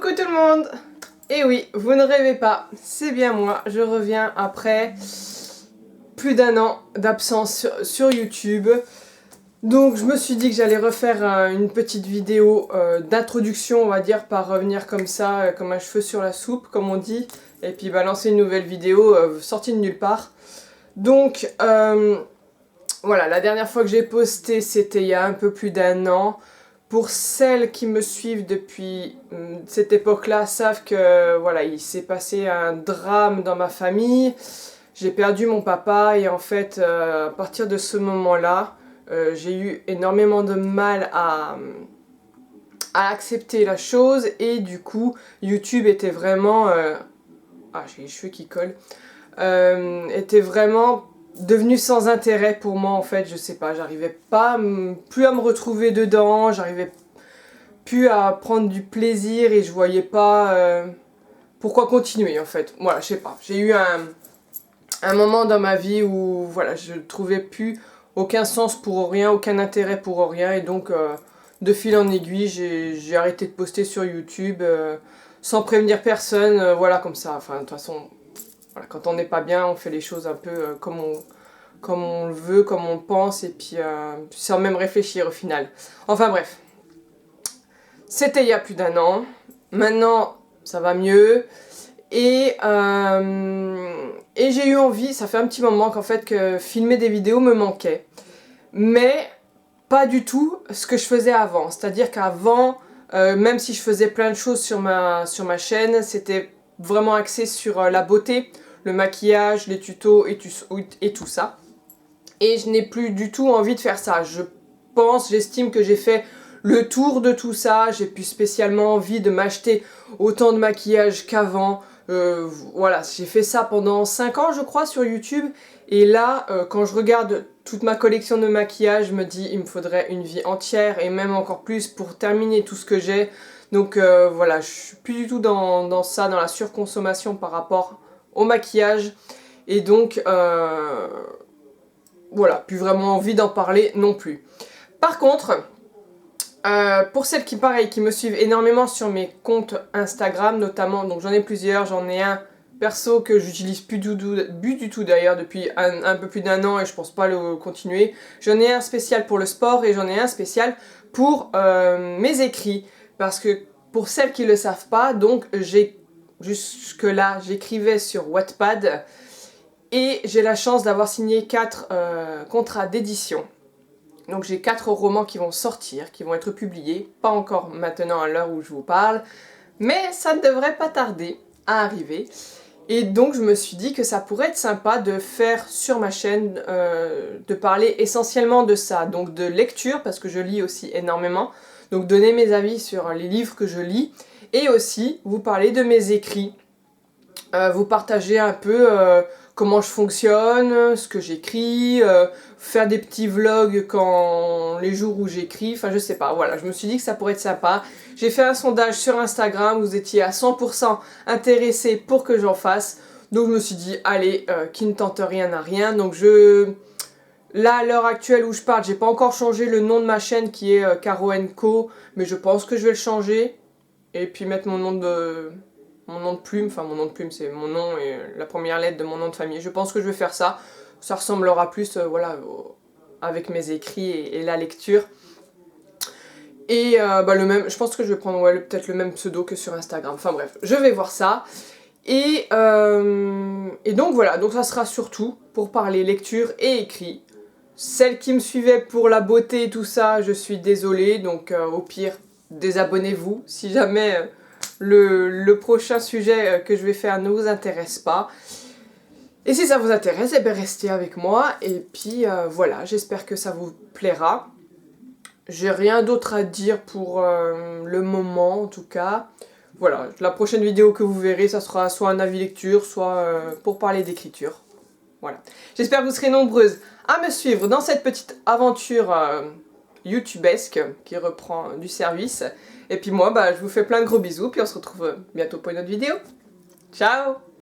Coucou tout le monde! Et oui, vous ne rêvez pas, c'est bien moi, je reviens après plus d'un an d'absence sur YouTube. Donc je me suis dit que j'allais refaire une petite vidéo d'introduction, on va dire, par revenir comme ça, comme un cheveu sur la soupe, comme on dit, et puis balancer une nouvelle vidéo sortie de nulle part. Donc voilà, la dernière fois que j'ai posté, c'était il y a un peu plus d'un an. Pour celles qui me suivent depuis cette époque-là, savent que voilà, il s'est passé un drame dans ma famille. J'ai perdu mon papa et en fait, à partir de ce moment-là, j'ai eu énormément de mal à accepter la chose et du coup, YouTube était vraiment... ah, j'ai les cheveux qui collent. Était vraiment devenu sans intérêt pour moi en fait, je sais pas, j'arrivais pas plus à me retrouver dedans, j'arrivais plus à prendre du plaisir et je voyais pas pourquoi continuer en fait. Voilà, je sais pas, j'ai eu un moment dans ma vie où voilà, je trouvais plus aucun sens pour rien, aucun intérêt pour rien et donc de fil en aiguille j'ai arrêté de poster sur YouTube sans prévenir personne, voilà comme ça, enfin de toute façon... Voilà, quand on n'est pas bien, on fait les choses un peu comme on le veut, comme on pense, et puis sans même réfléchir au final. Enfin bref, c'était il y a plus d'un an, maintenant ça va mieux, et j'ai eu envie, ça fait un petit moment qu'en fait que filmer des vidéos me manquait, mais pas du tout ce que je faisais avant, c'est-à-dire qu'avant, même si je faisais plein de choses sur ma chaîne, c'était vraiment axé sur la beauté, le maquillage, les tutos et tout ça. Et je n'ai plus du tout envie de faire ça. J'estime que j'ai fait le tour de tout ça. J'ai plus spécialement envie de m'acheter autant de maquillage qu'avant. Voilà, j'ai fait ça pendant 5 ans je crois sur YouTube. Et là, quand je regarde toute ma collection de maquillage, je me dis il me faudrait une vie entière et même encore plus pour terminer tout ce que j'ai. Donc voilà, je suis plus du tout dans ça, dans la surconsommation par rapport au maquillage. Et donc voilà, plus vraiment envie d'en parler non plus. Par contre, pour celles qui, pareil, qui me suivent énormément sur mes comptes Instagram notamment, donc j'en ai plusieurs, j'en ai un perso que j'utilise plus du tout d'ailleurs depuis un peu plus d'un an et je pense pas le continuer. J'en ai un spécial pour le sport et j'en ai un spécial pour mes écrits. Parce que pour celles qui le savent pas, donc jusque là j'écrivais sur Wattpad et j'ai la chance d'avoir signé 4 contrats d'édition. Donc j'ai 4 romans qui vont sortir, qui vont être publiés, pas encore maintenant à l'heure où je vous parle, mais ça ne devrait pas tarder à arriver. Et donc je me suis dit que ça pourrait être sympa de faire sur ma chaîne, de parler essentiellement de ça, donc de lecture, parce que je lis aussi énormément, donc donner mes avis sur les livres que je lis, et aussi vous parler de mes écrits, vous partager un peu comment je fonctionne, ce que j'écris, faire des petits vlogs les jours où j'écris, enfin je sais pas, voilà, je me suis dit que ça pourrait être sympa. J'ai fait un sondage sur Instagram, vous étiez à 100% intéressés pour que j'en fasse, donc je me suis dit, allez, qui ne tente rien n'a rien, donc là, à l'heure actuelle où je parle, j'ai pas encore changé le nom de ma chaîne qui est Caro & Co, mais je pense que je vais le changer, et puis mettre mon nom de plume, enfin mon nom de plume c'est mon nom et la première lettre de mon nom de famille. Je pense que je vais faire ça, ça ressemblera plus voilà, avec mes écrits et la lecture. Et bah, je pense que je vais prendre peut-être le même pseudo que sur Instagram, enfin bref, je vais voir ça. Et donc voilà, donc ça sera surtout pour parler lecture et écrit. Celles qui me suivaient pour la beauté et tout ça, je suis désolée, donc au pire, désabonnez-vous si jamais le prochain sujet que je vais faire ne vous intéresse pas. Et si ça vous intéresse, eh bien restez avec moi, et puis voilà, j'espère que ça vous plaira. J'ai rien d'autre à dire pour le moment en tout cas. Voilà, la prochaine vidéo que vous verrez, ça sera soit un avis lecture, soit pour parler d'écriture. Voilà. J'espère que vous serez nombreuses à me suivre dans cette petite aventure youtubesque qui reprend du service. Et puis moi, bah, je vous fais plein de gros bisous, puis on se retrouve bientôt pour une autre vidéo. Ciao!